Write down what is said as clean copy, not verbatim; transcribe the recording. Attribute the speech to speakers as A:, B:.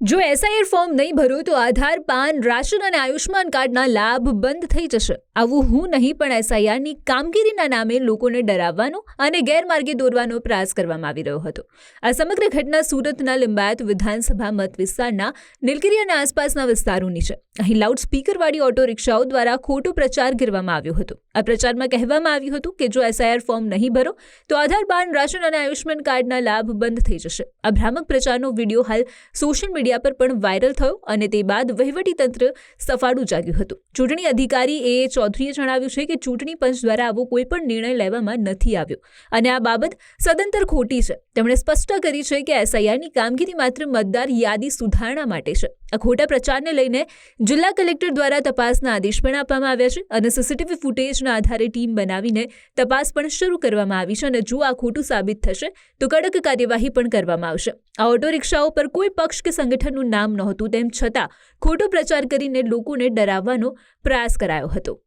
A: જો SIR form નહીં ભરો તો આધાર, પાન, રાશન અને આયુષ્માન કાર્ડના લાભ બંધ થઈ જશે. આવું હું નહીં, પણ એસઆઈઆરની કામગીરીના નામે લોકોને ડરાવવાનો અને ગેરમાર્ગે દોરવાનો પ્રયાસ કરવામાં આવી રહ્યો હતો. આ સમગ્ર ઘટના સુરતના લિંબાયત વિધાનસભા મત વિસ્તારના નીલગિરી અને આસપાસના વિસ્તારોની છે. અહીં લાઉડ સ્પીકરવાળી ઓટો રિક્ષાઓ દ્વારા ખોટો પ્રચાર કરવામાં આવ્યો હતો. આ પ્રચારમાં કહેવામાં આવ્યું હતું કે જો એસઆઈઆર ફોર્મ નહીં ભરો તો આધાર, પાન, રાશન અને આયુષ્માન કાર્ડના લાભ બંધ થઈ જશે. આ ભ્રામક પ્રચારનો વિડીયો હાલ સોશિયલ મીડિયા પર પણ વાયરલ થયો અને તે બાદ વહીવટીતંત્ર સફાળું જાગ્યું હતું. ચૂંટણી અધિકારી એ ચૌધરીએ જણાવ્યું છે કે ચૂંટણી પંચ દ્વારા આવો કોઈ પણ નિર્ણય લેવામાં નથી આવ્યો અને આ બાબત સદંતર ખોટી છે. તેમણે સ્પષ્ટતા કરી છે કે એસઆઈઆરની કામગીરી માત્ર મતદાર યાદી સુધારણા માટે છે. આ ખોટા પ્રચારને લઈને જિલ્લા કલેક્ટર દ્વારા તપાસના આદેશ પણ આપવામાં આવ્યા છે અને સીસીટીવી ફૂટેજના આધારે ટીમ બનાવીને તપાસ પણ શરૂ કરવામાં આવી છે અને જો આ ખોટું સાબિત થશે તો કડક કાર્યવાહી પણ કરવામાં આવશે. આ ઓટો રિક્ષાઓ પર કોઈ પક્ષ કે સંગઠનનું નામ નહોતું, તેમ છતાં ખોટો પ્રચાર કરીને લોકોને ડરાવવાનો પ્રયાસ કરાયો હતો.